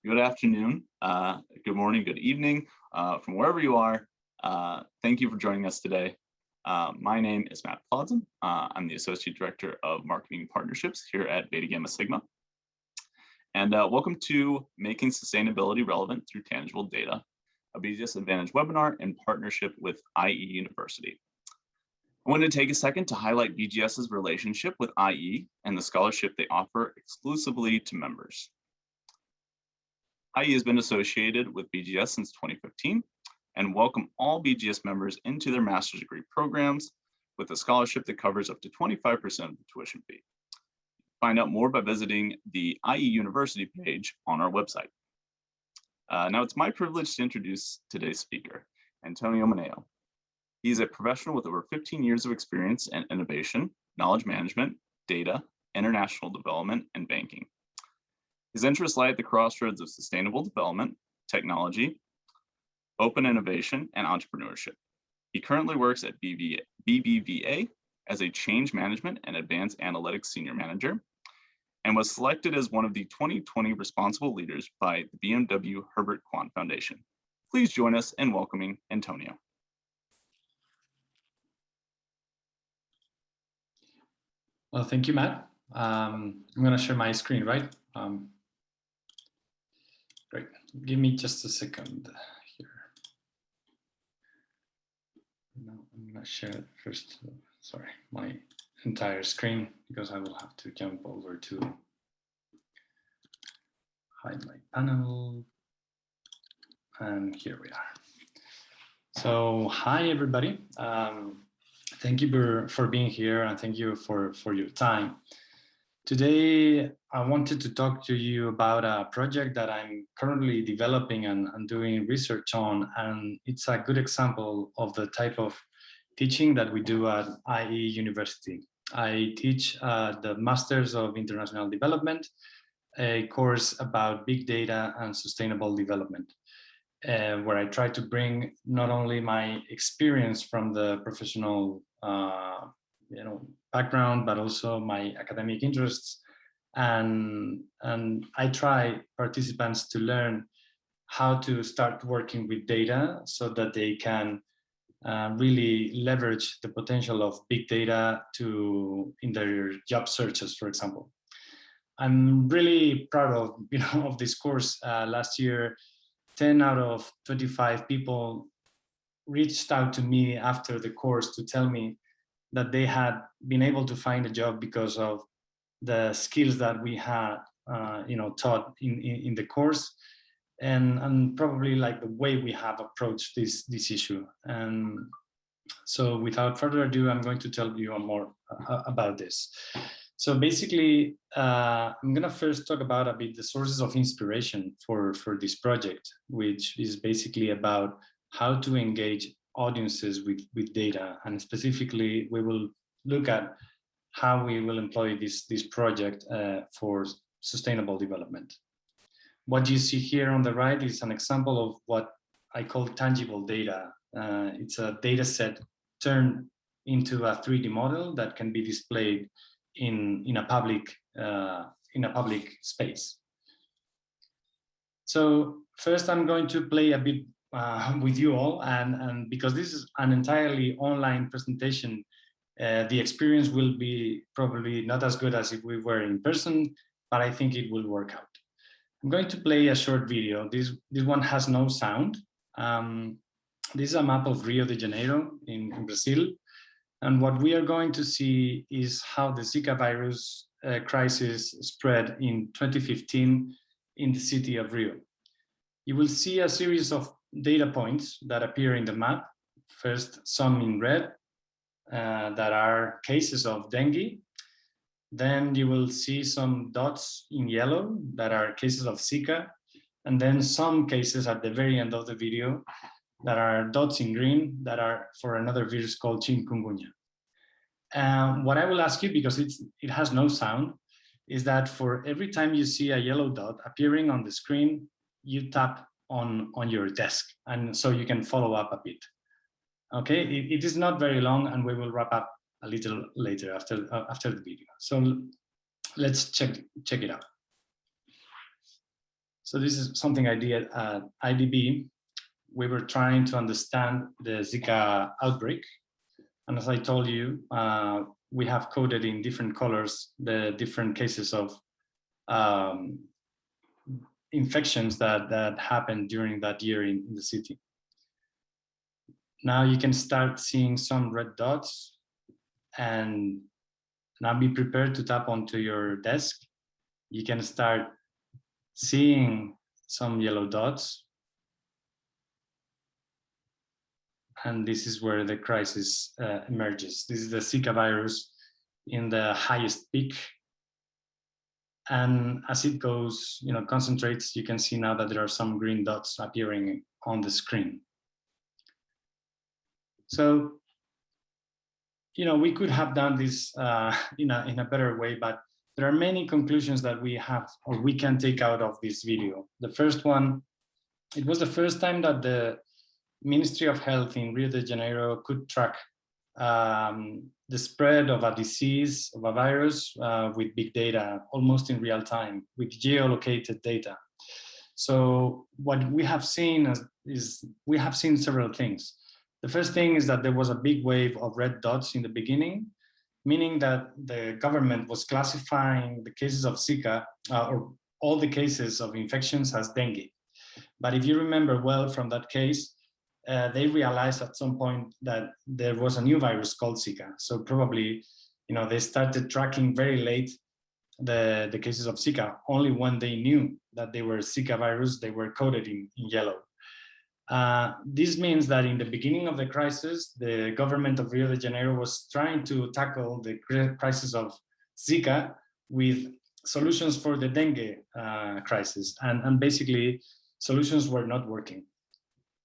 good afternoon, good morning, good evening, from wherever you are. Thank you for joining us today. My name is Matt Plodson. I'm the Associate Director of Marketing Partnerships here at Beta Gamma Sigma. And welcome to Making Sustainability Relevant Through Tangible Data, a BGS Advantage webinar in partnership with IE University. I wanted to take a second to highlight BGS's relationship with IE and the scholarship they offer exclusively to members. IE has been associated with BGS since 2015 and welcome all BGS members into their master's degree programs with a scholarship that covers up to 25% of the tuition fee. Find out more by visiting the IE University page on our website. Now it's my privilege to introduce today's speaker, Antonio Maneo. He's a professional with over 15 years of experience in innovation, knowledge management, data, international development, and banking. His interests lie at the crossroads of sustainable development, technology, open innovation, and entrepreneurship. He currently works at BBVA as a change management and advanced analytics senior manager, and was selected as one of the 2020 responsible leaders by the BMW Herbert Quant Foundation. Please join us in welcoming Antonio. Well, thank you, Matt. I'm going to share my screen, right? Great. Give me just a second here. No, I'm going to share it first. Sorry, my entire screen, because I will have to jump over to hide my panel. And here we are. So, hi, everybody. Thank you for being here, and thank you for your time. Today, I wanted to talk to you about a project that I'm currently developing and doing research on, and it's a good example of the type of teaching that we do at IE University. I teach the Masters of International Development, a course about big data and sustainable development, where I try to bring not only my experience from the professional background, but also my academic interests. And I try participants to learn how to start working with data so that they can really leverage the potential of big data in their job searches, for example. I'm really proud of this course. Last year, 10 out of 25 people reached out to me after the course to tell me that they had been able to find a job because of the skills that we had taught in the course, and probably like the way we have approached this issue. And so without further ado, I'm going to tell you more about this. So basically, I'm going to first talk about a bit the sources of inspiration for this project, which is basically about how to engage audiences with data. And specifically, we will look at how we will employ this project for sustainable development. What you see here on the right is an example of what I call tangible data. It's a data set turned into a 3D model that can be displayed in a public space. So first, I'm going to play a bit with you all, and because this is an entirely online presentation, the experience will be probably not as good as if we were in person, but I think it will work out. I'm going to play a short video. This one has no sound. This is a map of Rio de Janeiro in Brazil. And what we are going to see is how the Zika virus crisis spread in 2015 in the city of Rio. You will see a series of data points that appear in the map. First, some in red that are cases of dengue. Then you will see some dots in yellow that are cases of Zika. And then some cases at the very end of the video that are dots in green that are for another virus called chikungunya. What I will ask you, because it has no sound, is that for every time you see a yellow dot appearing on the screen, you tap on your desk, and so you can follow up a bit. Okay, it is not very long, and we will wrap up a little later after the video. So let's check it out. So this is something I did at IDB. We were trying to understand the Zika outbreak. And as I told you, we have coded in different colors the different cases of infections that happened during that year in the city. Now you can start seeing some red dots, and now be prepared to tap onto your desk. You can start seeing some yellow dots. And this is where the crisis emerges. This is the Zika virus in the highest peak. And as it goes, concentrates, you can see now that there are some green dots appearing on the screen. So, we could have done this in a better way, but there are many conclusions that we have, or we can take out of this video. The first one, it was the first time that the Ministry of Health in Rio de Janeiro could track the spread of a disease, of a virus, with big data, almost in real time, with geolocated data. So what we have seen is we have seen several things. The first thing is that there was a big wave of red dots in the beginning, meaning that the government was classifying the cases of Zika, or all the cases of infections, as dengue. But if you remember well from that case, they realized at some point that there was a new virus called Zika. So probably, they started tracking very late the cases of Zika. Only when they knew that they were Zika virus, they were coded in yellow. This means that in the beginning of the crisis, the government of Rio de Janeiro was trying to tackle the crisis of Zika with solutions for the dengue crisis. And basically, solutions were not working.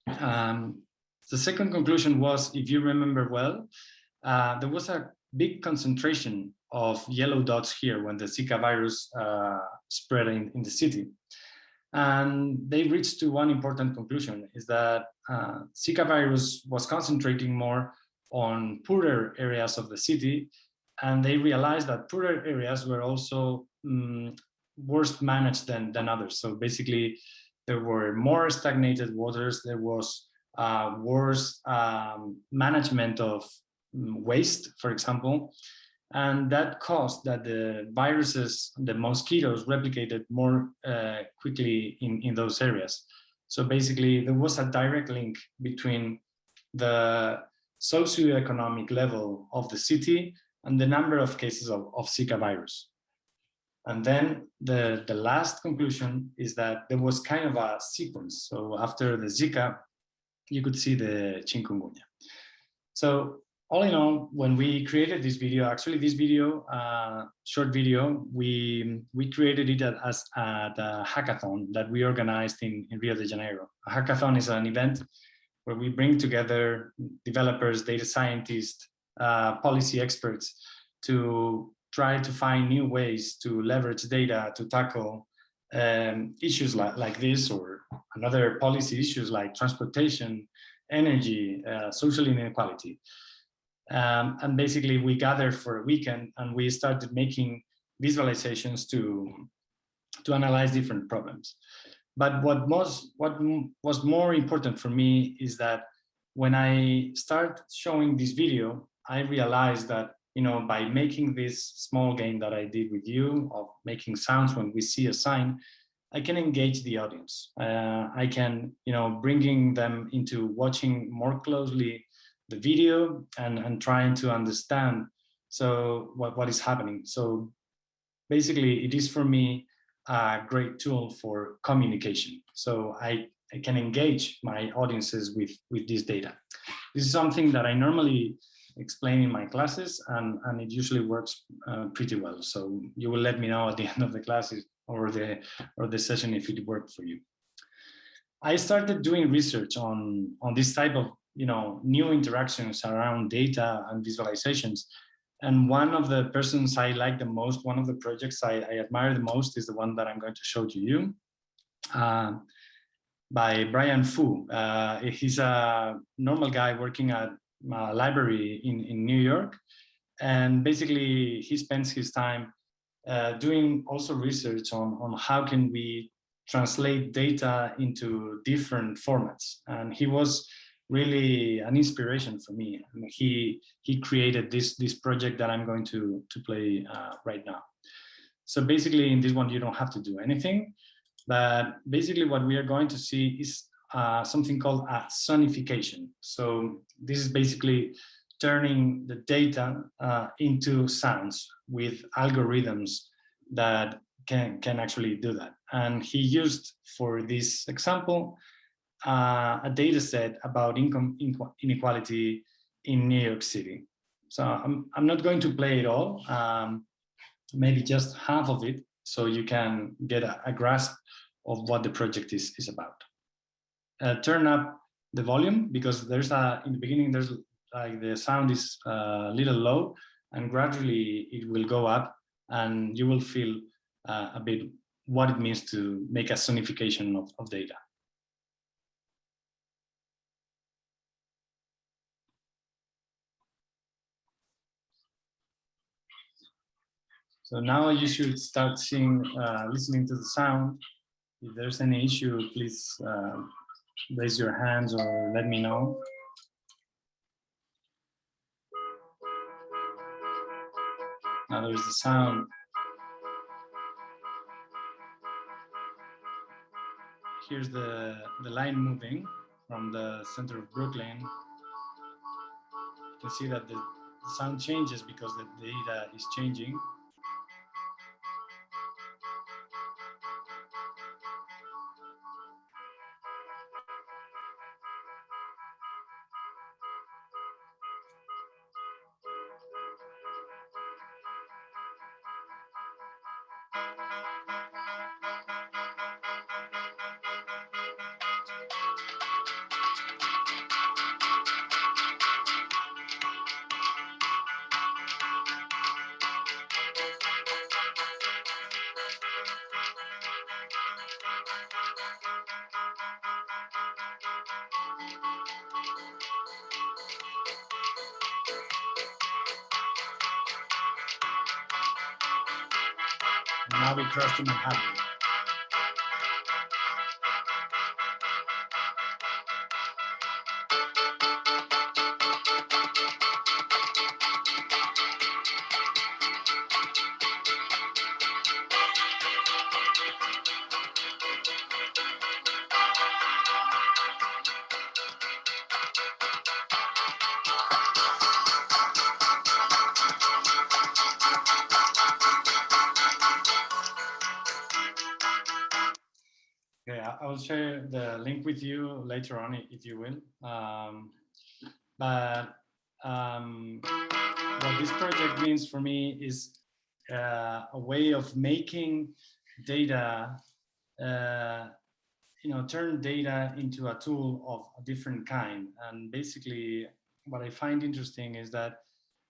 The second conclusion was, if you remember well, there was a big concentration of yellow dots here when the Zika virus spread in the city. And they reached to one important conclusion, is that Zika virus was concentrating more on poorer areas of the city, and they realized that poorer areas were also worse managed than others. So basically, there were more stagnated waters, there was worse management of waste, for example, and that caused that the viruses, the mosquitoes, replicated more quickly in those areas. So basically, there was a direct link between the socioeconomic level of the city and the number of cases of Zika virus. And then the last conclusion is that there was kind of a sequence. So after the Zika, you could see the chikungunya. So all in all, when we created this video, actually this video, short video, we created it as at a hackathon that we organized in Rio de Janeiro. A hackathon is an event where we bring together developers, data scientists, policy experts to try to find new ways to leverage data to tackle issues like this, or another policy issues like transportation, energy, social inequality. And basically we gathered for a weekend and we started making visualizations to analyze different problems. But what was more important for me is that when I start showing this video, I realized that, by making this small game that I did with you of making sounds when we see a sign, I can engage the audience. I can, bringing them into watching more closely the video and trying to understand what is happening. So basically, it is for me a great tool for communication. So I can engage my audiences with this data. This is something that I normally explain in my classes, and it usually works pretty well. So you will let me know at the end of the classes or the session if it worked for you. I started doing research on this type of new interactions around data and visualizations. And one of the persons I like the most, one of the projects I admire the most, is the one that I'm going to show to you, by Brian Fu. He's a normal guy working at a library in New York. And basically he spends his time doing also research on how can we translate data into different formats. And he was really an inspiration for me. I mean, he created this project that I'm going to play right now. So basically in this one, you don't have to do anything, but basically what we are going to see is something called a sonification. So this is basically turning the data into sounds with algorithms that can actually do that. And he used, for this example, a data set about income inequality in New York City. So I'm not going to play it all, maybe just half of it, so you can get a grasp of what the project is about. Turn up the volume, because there's in the beginning, there's like the sound is a little low, and gradually it will go up, and you will feel a bit what it means to make a sonification of data. So now you should start seeing, listening to the sound. If there's any issue, please raise your hands or let me know. Now there's the sound. Here's the line moving from the center of Brooklyn. You can see that the sound changes because the data is changing. And now we cross to Manhattan. Okay, I will share the link with you later on, if you will. But what this project means for me is a way of making data, turn data into a tool of a different kind. And basically, what I find interesting is that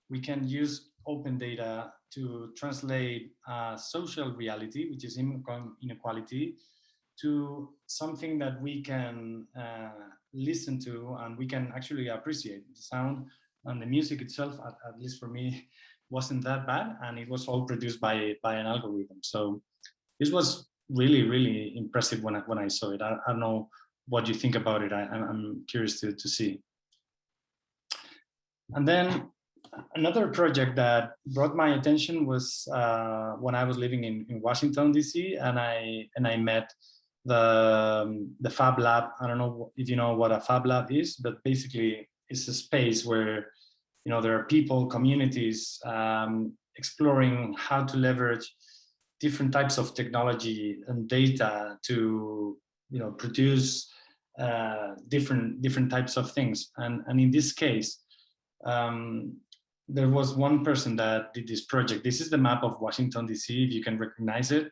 we can use open data to translate social reality, which is income inequality, to something that we can listen to and we can actually appreciate. The sound and the music itself, at least for me, wasn't that bad, and it was all produced by an algorithm. So this was really, really impressive when I saw it. I don't know what you think about it. I'm curious to see. And then another project that brought my attention was when I was living in Washington, D.C., and I met the Fab Lab. I don't know if you know what a Fab Lab is, but basically it's a space where there are people, communities exploring how to leverage different types of technology and data to produce different types of things. And in this case, there was one person that did this project. This is the map of Washington, D.C., if you can recognize it.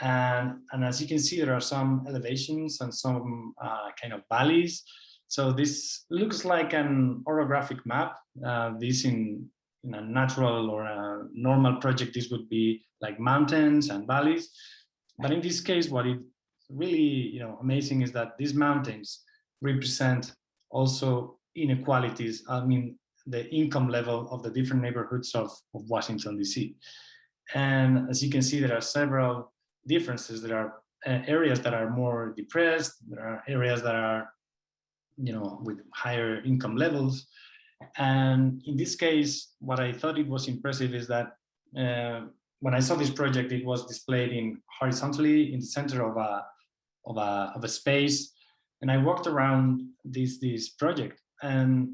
And as you can see, there are some elevations and some kind of valleys. So this looks like an orographic map. This in a natural or a normal project, this would be like mountains and valleys. But in this case, what is really amazing is that these mountains represent also inequalities. I mean, the income level of the different neighborhoods of Washington, D.C. And as you can see, there are several differences. There are areas that are more depressed. There are areas that are, with higher income levels. And in this case, what I thought it was impressive is that when I saw this project, it was displayed in horizontally in the center of a space. And I walked around this project, and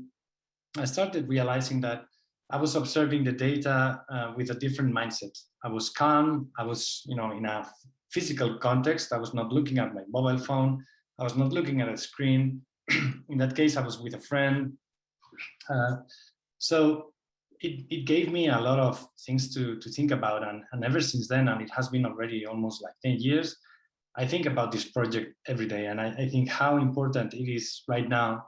I started realizing that I was observing the data with a different mindset. I was calm. I was, in a physical context. I was not looking at my mobile phone. I was not looking at a screen. In that case, I was with a friend. So it gave me a lot of things to think about. And ever since then, and it has been already almost like 10 years, I think about this project every day. And I think how important it is right now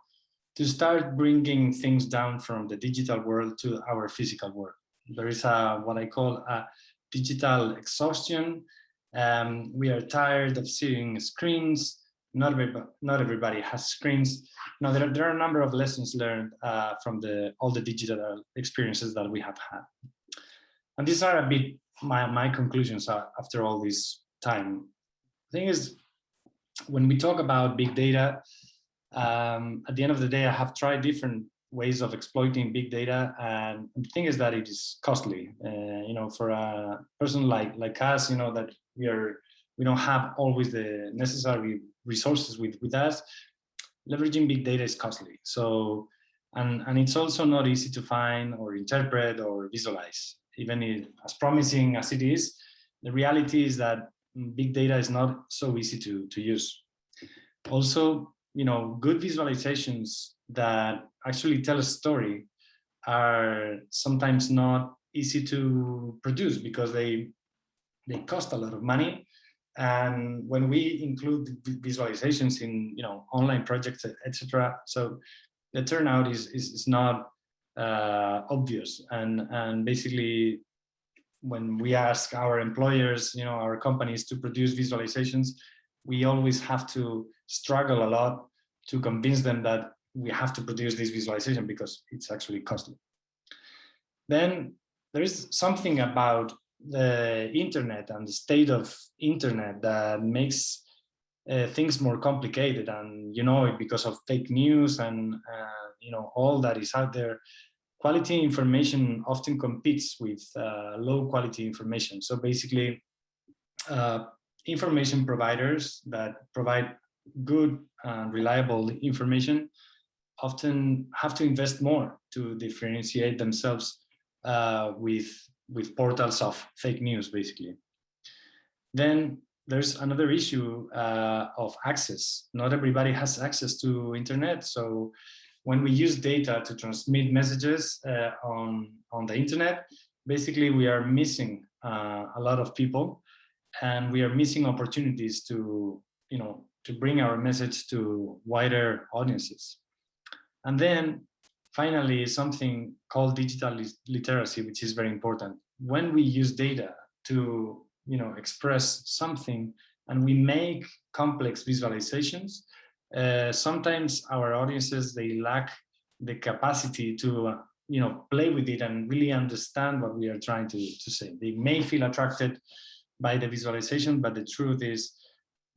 to start bringing things down from the digital world to our physical world. There is what I call a digital exhaustion. We are tired of seeing screens. Not everybody has screens. Now, there are a number of lessons learned from all the digital experiences that we have had. And these are a bit my conclusions after all this time. The thing is, when we talk about big data, at the end of the day, I have tried different ways of exploiting big data, and the thing is that it is costly. For a person like us, that we don't have always the necessary resources with us. Leveraging big data is costly. So, and it's also not easy to find or interpret or visualize. Even as promising as it is, the reality is that big data is not so easy to use. Also, good visualizations that actually tell a story are sometimes not easy to produce because they cost a lot of money. And when we include visualizations in online projects, etc., so the turnout is not obvious. And basically, when we ask our employers, our companies to produce visualizations, we always have to struggle a lot to convince them that we have to produce this visualization because it's actually costly. Then there is something about the internet and the state of internet that makes things more complicated, and because of fake news and all that is out there. Quality information often competes with low quality information. So basically, information providers that provide good and reliable information often have to invest more to differentiate themselves with portals of fake news, basically. Then there's another issue of access. Not everybody has access to internet. So when we use data to transmit messages on the internet, basically we are missing a lot of people, and we are missing opportunities to bring our message to wider audiences. And then finally, something called digital literacy, which is very important. When we use data to express something and we make complex visualizations, sometimes our audiences, they lack the capacity to play with it and really understand what we are trying to say. They may feel attracted by the visualization, but the truth is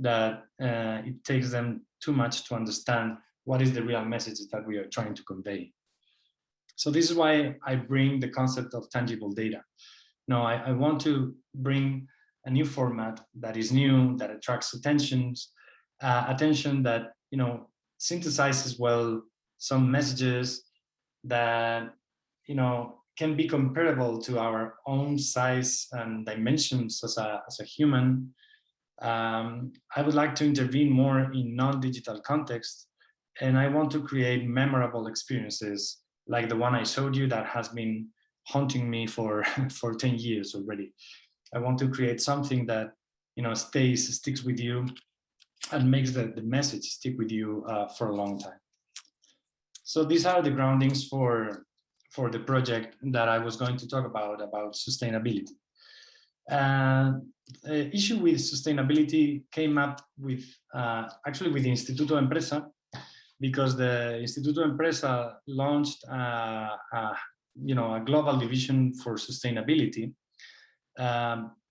that it takes them too much to understand what is the real message that we are trying to convey. So this is why I bring the concept of tangible data. Now, I want to bring a new format that is new, that attracts attention that synthesizes well some messages that can be comparable to our own size and dimensions as a human. I would like to intervene more in non-digital context, and I want to create memorable experiences like the one I showed you that has been haunting me for 10 years already. I want to create something that sticks with you and makes the message stick with you for a long time. So these are the groundings for the project that I was going to talk about sustainability. The issue with sustainability came up with actually with the Instituto Empresa, because the Instituto Empresa launched a global division for sustainability.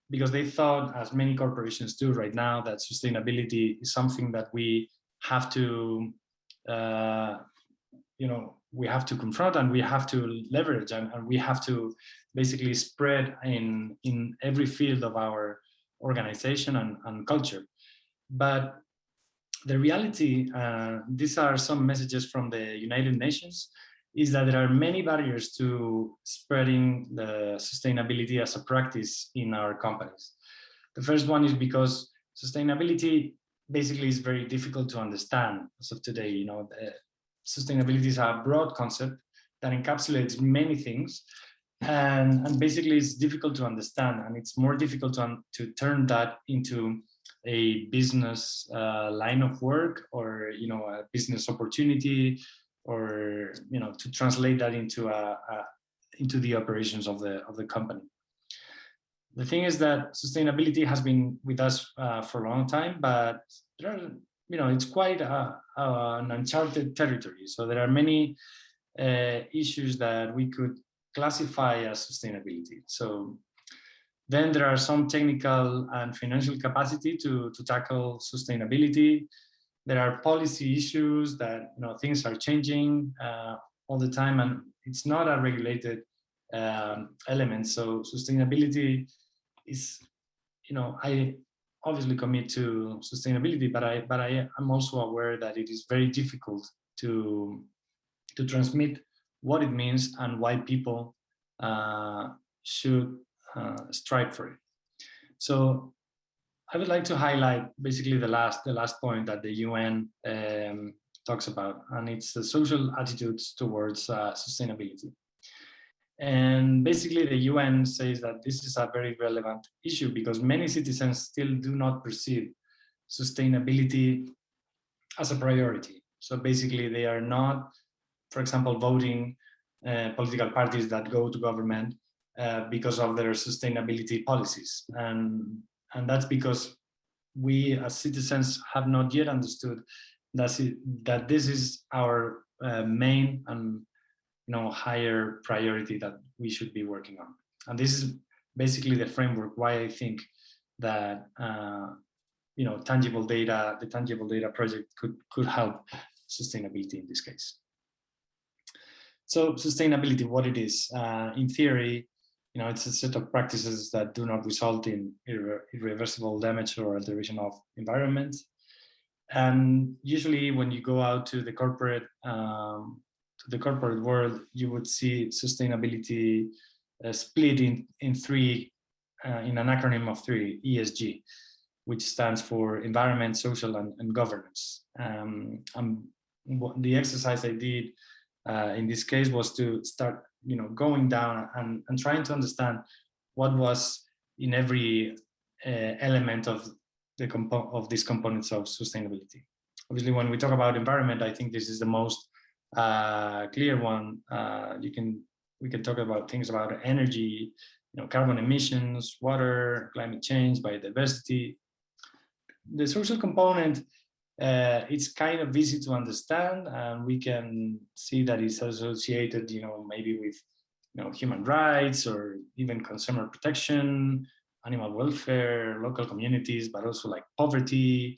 because they thought, as many corporations do right now, that sustainability is something that we have to, we have to confront and we have to leverage, and we have to basically spread in every field of our organization and culture. But the reality, these are some messages from the United Nations, is that there are many barriers to spreading the sustainability as a practice in our companies. The first one is because sustainability basically is very difficult to understand as of today. Sustainability is a broad concept that encapsulates many things, and basically it's difficult to understand, and it's more difficult to turn that into a business line of work, or a business opportunity, or to translate that into the operations of the company. The thing is that sustainability has been with us for a long time, but it's quite an uncharted territory. So there are many issues that we could classify as sustainability. So then there are some technical and financial capacity to tackle sustainability. There are policy issues that things are changing all the time, and it's not a regulated element. So sustainability is, I obviously commit to sustainability, but I am also aware that it is very difficult to transmit what it means and why people should strive for it. So I would like to highlight basically the last point that the UN talks about, and it's the social attitudes towards sustainability. And basically the UN says that this is a very relevant issue because many citizens still do not perceive sustainability as a priority. So basically they are not, for example, voting political parties that go to government because of their sustainability policies. And that's because we as citizens have not yet understood that this is our main and higher priority that we should be working on. And this is basically the framework why I think that the tangible data project could help sustainability in this case. So sustainability, what it is, in theory, it's a set of practices that do not result in irreversible damage or alteration of environment. And usually when you go out to the corporate world, you would see sustainability split in three, in an acronym of three, ESG, which stands for environment, social, and governance. The exercise I did in this case was to start going down and trying to understand what was in every element of these components of sustainability. Obviously, when we talk about environment, I think this is the most clear one. We can talk about things about energy, carbon emissions, water, climate change, biodiversity. The social component, it's kind of easy to understand, and we can see that it's associated, maybe with human rights or even consumer protection, animal welfare, local communities, but also like poverty,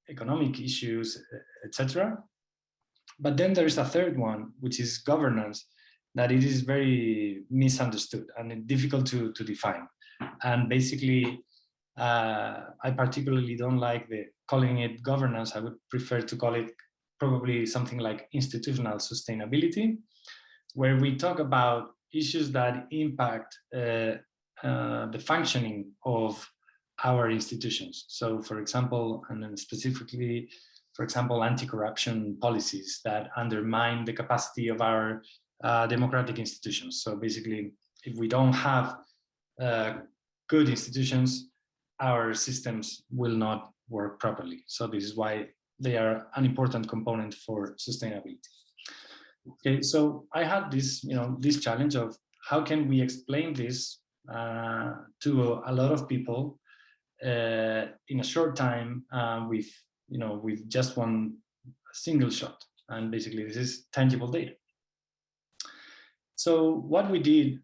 economic issues, etc. But then there is a third one, which is governance, that it is very misunderstood and difficult to define. And basically, I particularly don't like calling it governance. I would prefer to call it probably something like institutional sustainability, where we talk about issues that impact the functioning of our institutions. So for example, and then specifically, for example, anti-corruption policies that undermine the capacity of our democratic institutions. So basically, if we don't have good institutions, our systems will not work properly. So this is why they are an important component for sustainability. Okay, so I had this, this challenge of how can we explain this to a lot of people in a short time with just one single shot. And basically, this is tangible data. So what we did,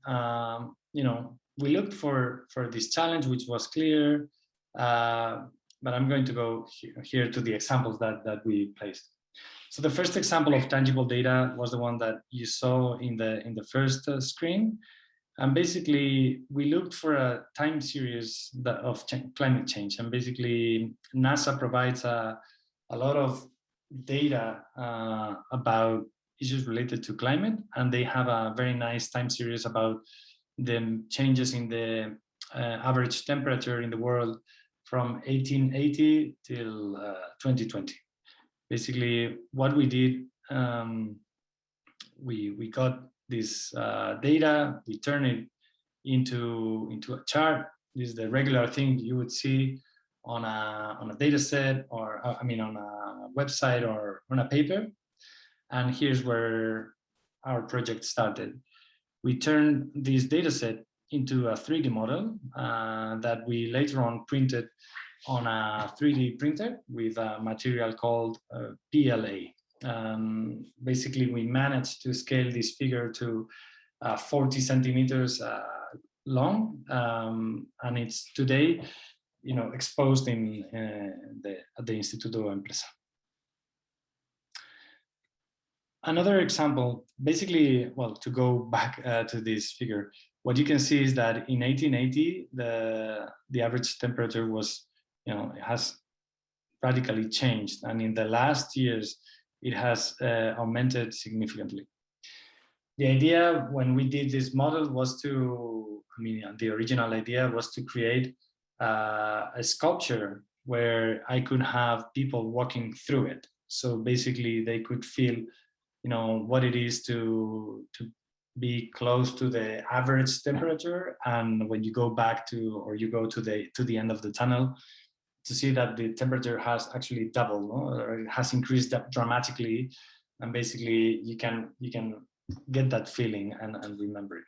we looked for this challenge, which was clear, but I'm going to go here to the examples that we placed. So the first example of tangible data was the one that you saw in the first screen. And basically, we looked for a time series of climate change. And basically, NASA provides a lot of data about issues related to climate. And they have a very nice time series about the changes in the average temperature in the world from 1880 till 2020. Basically, what we did, we got this data, we turn it into a chart. This is the regular thing you would see on a data set, or I mean on a website or on a paper. And here's where our project started. We turned this data set into a 3D model that we later on printed on a 3D printer with a material called PLA. Basically, we managed to scale this figure to 40 centimeters long, and it's today, exposed in at the Instituto Empresa. Another example, basically, well, to go back to this figure, what you can see is that in 1880, the average temperature was, it has radically changed, and in the last years, it has augmented significantly. The idea when we did this model was the original idea was to create a sculpture where I could have people walking through it. So basically, they could feel, what it is to be close to the average temperature, and when you go back to, or you go to the end of the tunnel, to see that the temperature has actually doubled, or it has increased dramatically, and basically you can get that feeling and remember it.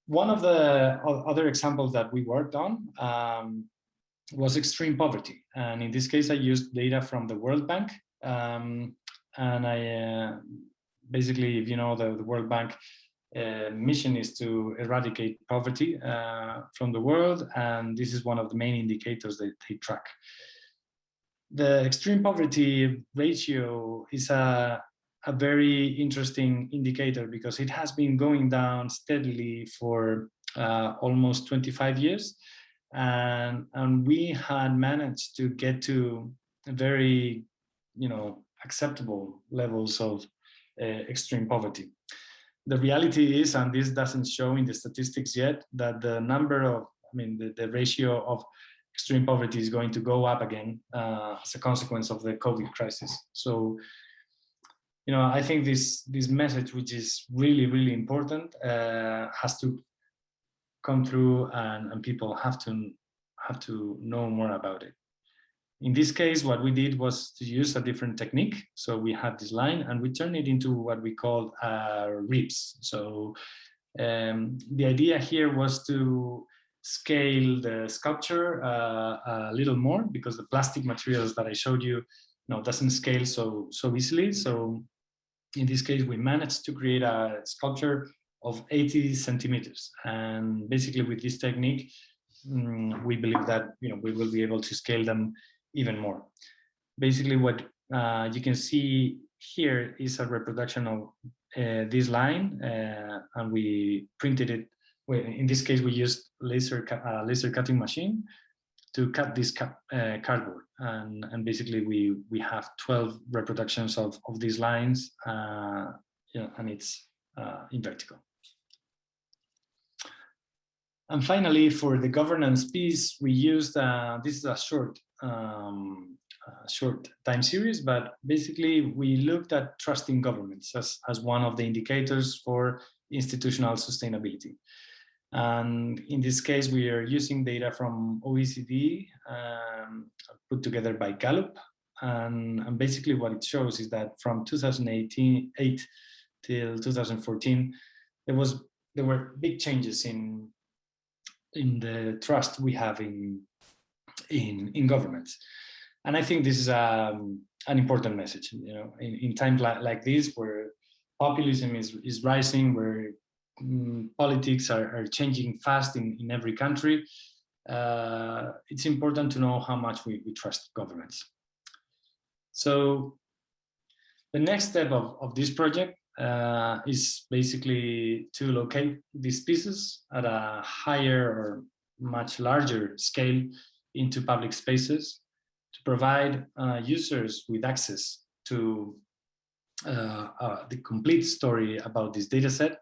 One of the other examples that we worked on was extreme poverty, and in this case I used data from the World Bank, and I basically, if you know, the World Bank mission is to eradicate poverty from the world, and this is one of the main indicators that they track. The extreme poverty ratio is a very interesting indicator because it has been going down steadily for almost 25 years, and we had managed to get to very, acceptable levels of extreme poverty. The reality is, and this doesn't show in the statistics yet, that the number of, the ratio of extreme poverty is going to go up again as a consequence of the COVID crisis. So, I think this message, which is really, really important, has to come through, and people have to know more about it. In this case, what we did was to use a different technique. So we had this line and we turned it into what we called ribs. So the idea here was to scale the sculpture a little more, because the plastic materials that I showed you, doesn't scale so easily. So in this case, we managed to create a sculpture of 80 centimeters. And basically with this technique, we believe that we will be able to scale them even more. Basically, what you can see here is a reproduction of this line, and we printed it. In this case, we used laser cutting machine to cut this cardboard, and basically we have 12 reproductions of these lines, and it's in vertical. And finally, for the governance piece, we used, this is a short time series, but basically we looked at trusting governments as one of the indicators for institutional sustainability. And in this case, we are using data from OECD, put together by Gallup. And basically what it shows is that from 2008 till 2014, there were big changes in the trust we have in governments. And I think this is an important message, in times like this, where populism is rising, where politics are changing fast in every country, it's important to know how much we trust governments. So the next step of this project is basically to locate these pieces at a higher or much larger scale into public spaces to provide users with access to the complete story about this data set,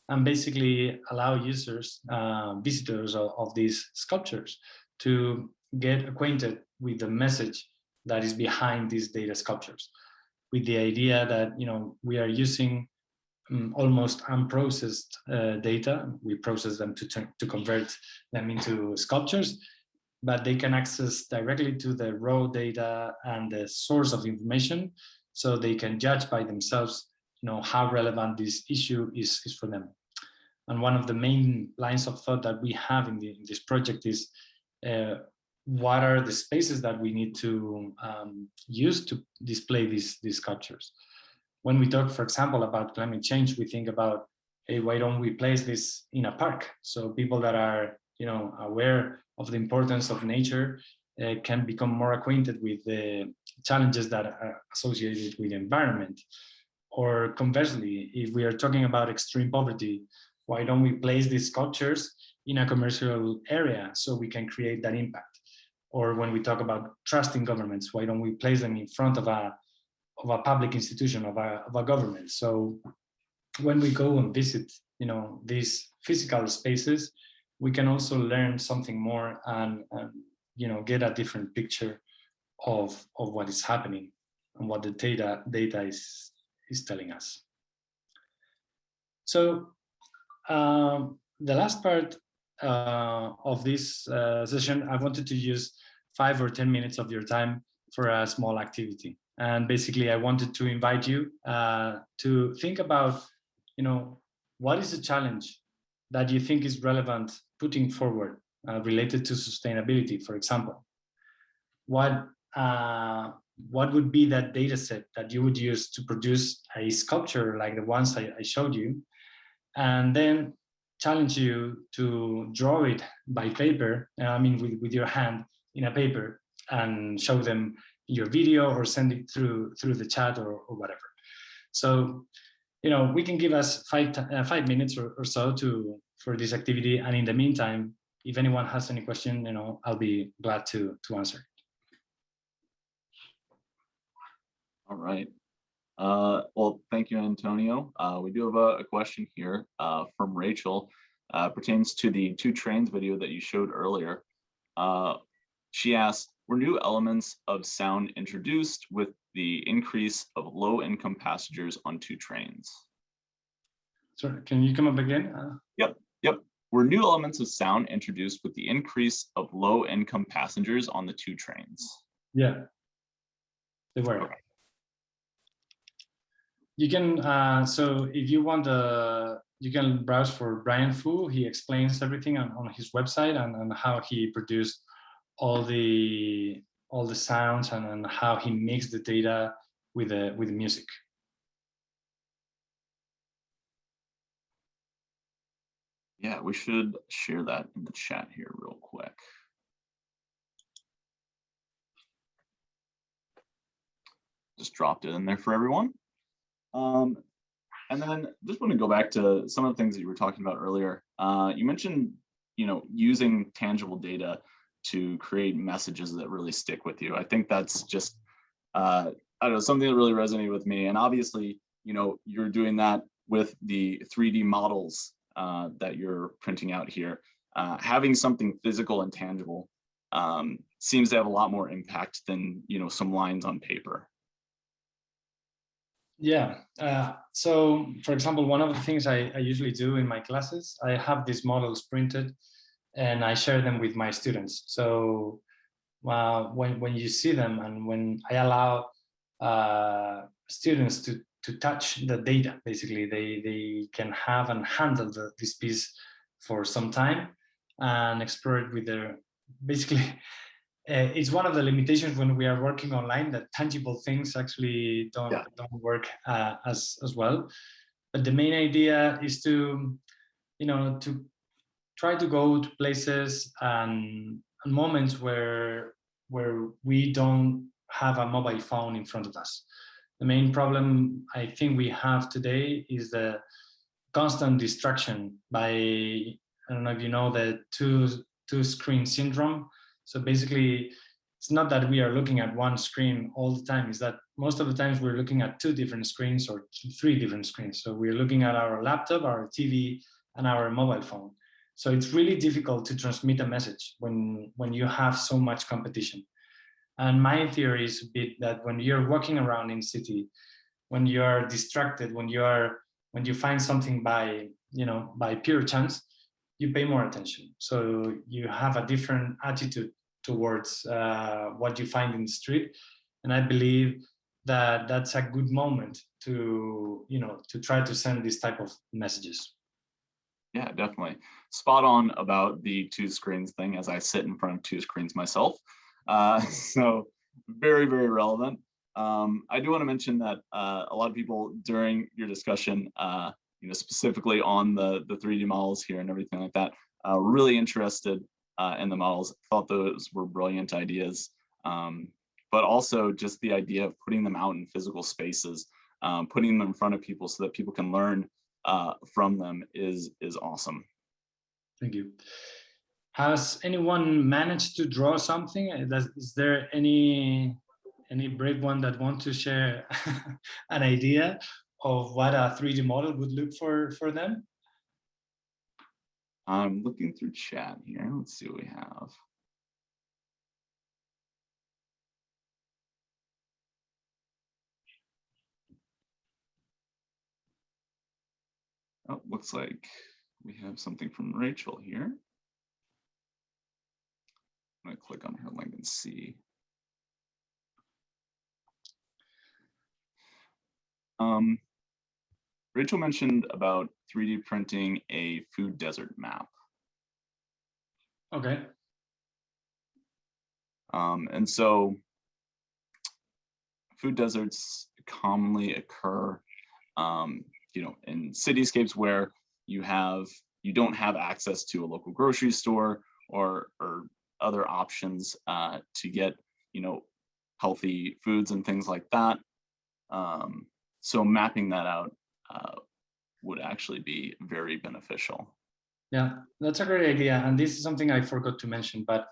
and basically allow users, visitors of these sculptures, to get acquainted with the message that is behind these data sculptures, with the idea that we are using almost unprocessed data. We process them to convert them into sculptures, but they can access directly to the raw data and the source of information, so they can judge by themselves how relevant this issue is for them. And one of the main lines of thought that we have in this project is what are the spaces that we need to use to display these sculptures. When we talk, for example, about climate change, we think about, hey, why don't we place this in a park? So people that are aware of the importance of nature can become more acquainted with the challenges that are associated with the environment. Or conversely, if we are talking about extreme poverty, why don't we place these sculptures in a commercial area so we can create that impact? Or when we talk about trusting governments, why don't we place them in front of a public institution, of a government? So when we go and visit these physical spaces, we can also learn something more and get a different picture of what is happening and what the data is telling us. So the last part of this session, I wanted to use 5 or 10 minutes of your time for a small activity. And basically, I wanted to invite you to think about, what is the challenge that you think is relevant putting forward related to sustainability, for example. What would be that data set that you would use to produce a sculpture like the ones I showed you? And then challenge you to draw it by paper, with your hand in a paper, and show them your video or send it through the chat or whatever. So, we can give us 5 minutes or so for this activity. And in the meantime, if anyone has any question, I'll be glad to answer. All right. Well, thank you, Antonio. We do have a question here from Rachel. Pertains to the 2 trains video that you showed earlier. She asked, were new elements of sound introduced with the increase of low-income passengers on 2 trains? Sorry, can you come up again? Yep. Were new elements of sound introduced with the increase of low-income passengers on the 2 trains? Yeah, they were. Okay. You can, so if you want, you can browse for Brian Fu. He explains everything on his website and how he produced all the sounds and how he mixed the data with the music. Yeah, we should share that in the chat here real quick. Just dropped it in there for everyone. And then just want to go back to some of the things that you were talking about earlier. You mentioned, using tangible data to create messages that really stick with you. I think that's just, I don't know, something that really resonated with me. And obviously, you're doing that with the 3D models that you're printing out here. Having something physical and tangible seems to have a lot more impact than, some lines on paper. Yeah. So, for example, one of the things I usually do in my classes, I have these models printed and I share them with my students. So when you see them and when I allow students to touch the data, basically they can have and handle this piece for some time and explore it with their, basically, it's one of the limitations when we are working online, that tangible things actually don't work as well. But the main idea is to to try to go to places and moments where we don't have a mobile phone in front of us. The main problem I think we have today is the constant distraction by, I don't know if you know, the two screen syndrome. So basically, it's not that we are looking at one screen all the time, is that most of the times we're looking at two different screens or three different screens. So we're looking at our laptop, our TV, and our mobile phone. So it's really difficult to transmit a message when you have so much competition. And my theory is a bit that when you're walking around in city, when you are distracted, when you find something by pure chance, you pay more attention. So you have a different attitude towards what you find in the street, and I believe that that's a good moment to try to send this type of messages. Yeah, definitely. Spot on about the two screens thing, as I sit in front of two screens myself. So very, very relevant. I do want to mention that a lot of people during your discussion, specifically on the 3D models here and everything like that, really interested in the models, thought those were brilliant ideas. But also just the idea of putting them out in physical spaces, putting them in front of people so that people can learn from them is awesome. Thank you. Has anyone managed to draw something? Is there any brave one that want to share an idea of what a 3D model would look for them? I'm looking through chat here. Let's see what we have. Oh, looks like we have something from Rachel here. I'm going to click on her link and see. Rachel mentioned about 3D printing a food desert map. Okay. And so food deserts commonly occur, in cityscapes where you don't have access to a local grocery store or other options to get, healthy foods and things like that. So mapping that out would actually be very beneficial. Yeah, that's a great idea. And this is something I forgot to mention, but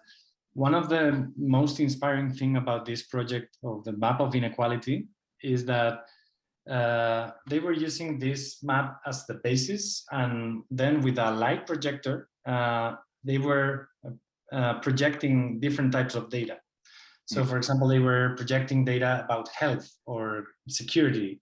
one of the most inspiring thing about this project of the map of inequality is that they were using this map as the basis, and then with a light projector, they were projecting different types of data. So for example, they were projecting data about health or security.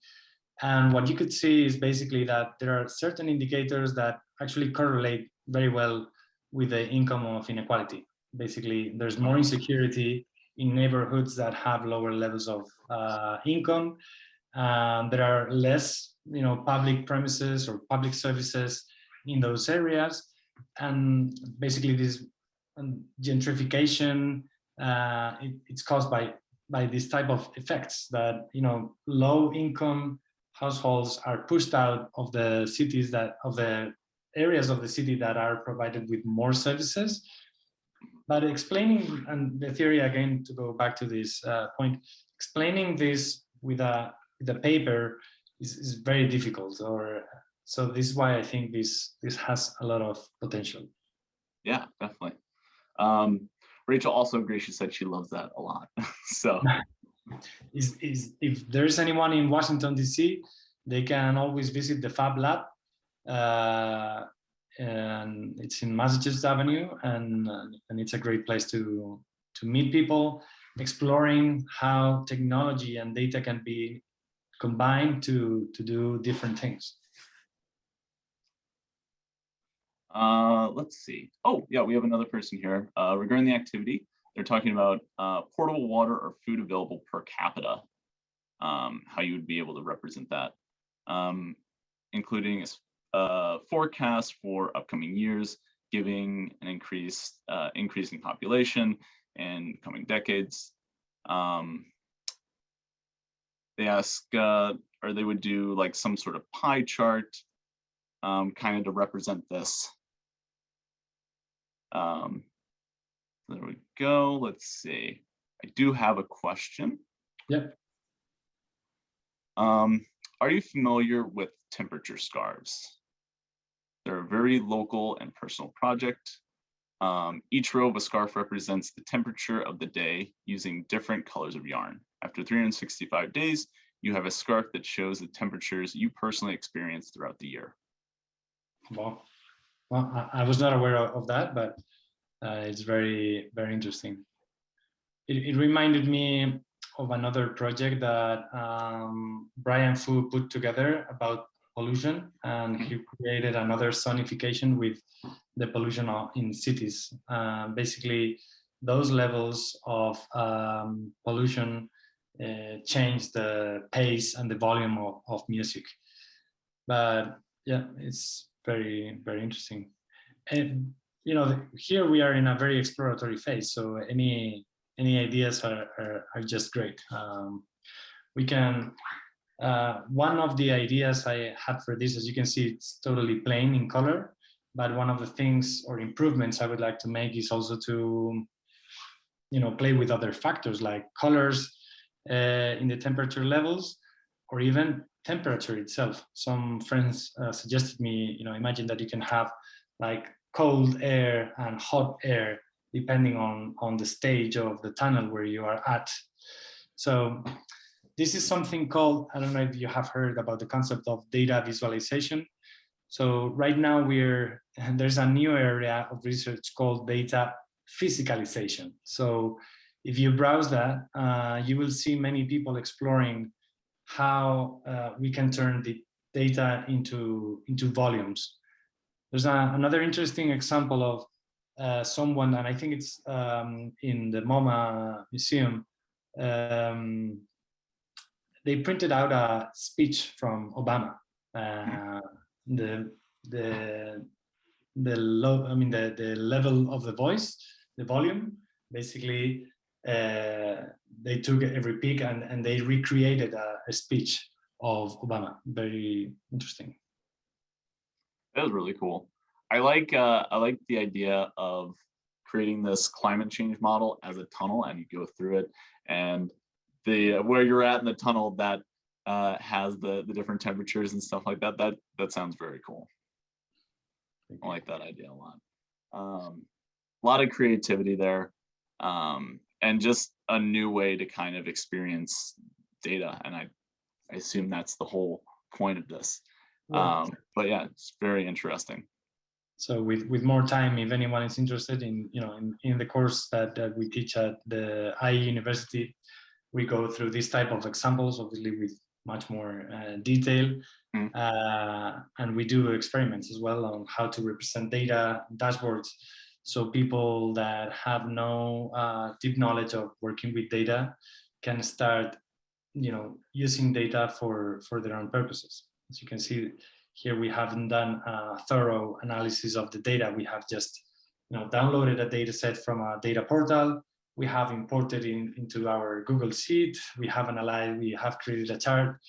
And what you could see is basically that there are certain indicators that actually correlate very well with the income of inequality. Basically, there's more insecurity in neighborhoods that have lower levels of income. There are less, public premises or public services in those areas. And basically this gentrification, it's caused by this type of effects that, low income households are pushed out of the cities of the areas of the city that are provided with more services. But explaining, and the theory again, to go back to this point, explaining this with the paper is very difficult. So this is why I think this has a lot of potential. Yeah, definitely. Rachel also agrees. She said she loves that a lot. So if there's anyone in Washington, D.C., they can always visit the Fab Lab. And it's in Massachusetts Avenue, and it's a great place to meet people, exploring how technology and data can be combined to do different things. Let's see. Oh, yeah, we have another person here. Regarding the activity, they're talking about portable water or food available per capita, how you would be able to represent that, including a forecast for upcoming years, giving an increasing population in coming decades. They ask, or they would do like some sort of pie chart kind of to represent this. There we go. Let's see. I do have a question. Yep. Are you familiar with temperature scarves? They're a very local and personal project. Each row of a scarf represents the temperature of the day using different colors of yarn. After 365 days, you have a scarf that shows the temperatures you personally experience throughout the year. Well, I was not aware of that, but it's very, very interesting. It reminded me of another project that Brian Fu put together about pollution, and he created another sonification with the pollution in cities. Basically, those levels of pollution change the pace and the volume of music. But yeah, it's very, very interesting. And you know, here we are in a very exploratory phase, so any ideas are just great. We can, one of the ideas I had for this, as you can see, it's totally plain in color, but one of the things or improvements I would like to make is also to, you know, play with other factors like colors in the temperature levels, or even temperature itself. Some friends suggested me, you know, imagine that you can have like cold air and hot air depending on the stage of the tunnel where you are at. So this is something called, I don't know if you have heard about the concept of data visualization. So right now there's a new area of research called data physicalization. So if you browse that, you will see many people exploring how we can turn the data into volumes. There's another interesting example of someone, and I think it's in the MoMA museum. They printed out a speech from Obama. The level of the voice, the volume, basically they took every peak and they recreated a speech of Obama. Very interesting. That was really cool. I like the idea of creating this climate change model as a tunnel, and you go through it, and the where you're at in the tunnel that has the different temperatures and stuff like that. That sounds very cool. I like that idea a lot. A lot of creativity there, and just a new way to kind of experience data. And I assume that's the whole point of this. But yeah, it's very interesting. So with more time, if anyone is interested in, you know, in the course that we teach at the IE University, we go through this type of examples, obviously with much more detail. And we do experiments as well on how to represent data, dashboards. So people that have no deep knowledge of working with data can start, you know, using data for their own purposes. As you can see here, we haven't done a thorough analysis of the data. We have just, you know, downloaded a data set from a data portal. We have imported into our Google Sheet. We have analyzed, we have created a chart,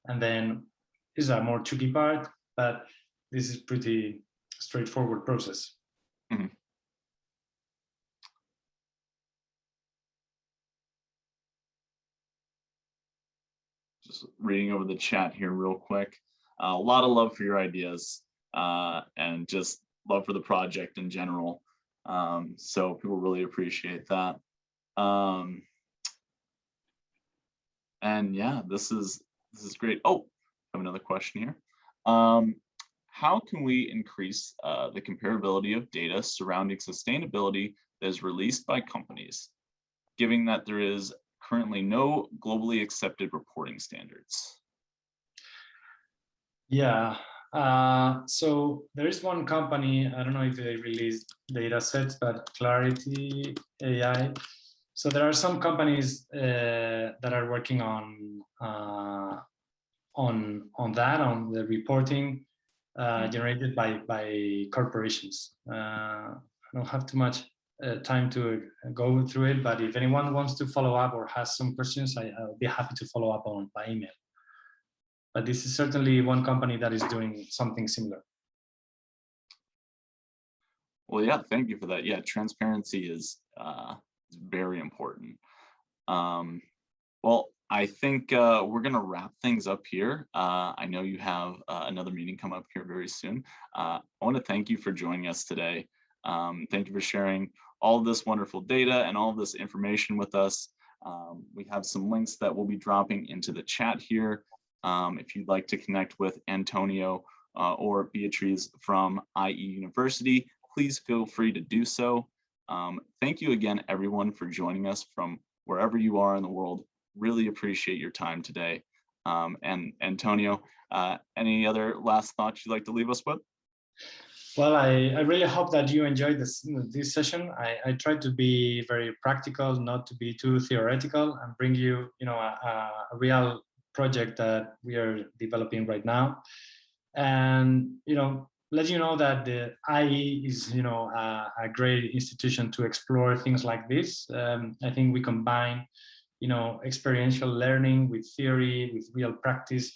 and then this is a more tricky part, but this is pretty straightforward process. Mm-hmm. Just reading over the chat here real quick. A lot of love for your ideas and just love for the project in general. So people really appreciate that. And yeah, this is great. Oh, I have another question here. How can we increase the comparability of data surrounding sustainability that is released by companies, given that there is currently no globally accepted reporting standards? Yeah, so there is one company, I don't know if they released data sets, but Clarity AI. So there are some companies that are working on that, on the reporting generated by corporations. I don't have too much time to go through it, but if anyone wants to follow up or has some questions, I'll be happy to follow up by email. But this is certainly one company that is doing something similar. Well, yeah, thank you for that. Yeah, transparency is very important. Um, well, I think we're going to wrap things up here. I know you have another meeting come up here very soon. I want to thank you for joining us today. Thank you for sharing all of this wonderful data and all of this information with us. We have some links that we'll be dropping into the chat here. If you'd like to connect with Antonio or Beatriz from IE University, please feel free to do so. Thank you again, everyone, for joining us from wherever you are in the world. Really appreciate your time today. And Antonio, any other last thoughts you'd like to leave us with? Well, I really hope that you enjoyed this session. I tried to be very practical, not to be too theoretical, and bring you, a real project that we are developing right now. And, let you know that the IE is, a great institution to explore things like this. I think we combine experiential learning with theory, with real practice.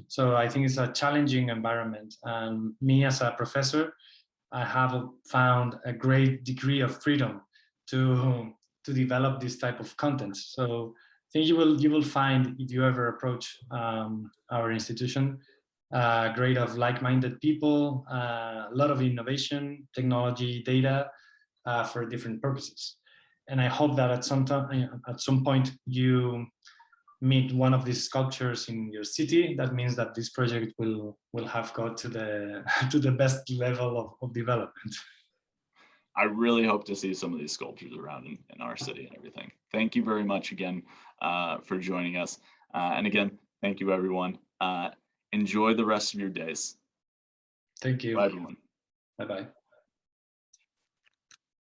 So I think it's a challenging environment. And me as a professor, I have found a great degree of freedom to develop this type of content. So I think you will find, if you ever approach our institution, a grade of like-minded people, a lot of innovation, technology, data for different purposes. And I hope that at some point you meet one of these sculptures in your city. That means that this project will have got to the to the best level of development. I really hope to see some of these sculptures around in our city and everything. Thank you very much again for joining us. And again, thank you, everyone. Enjoy the rest of your days. Thank you. Bye, everyone. Bye-bye.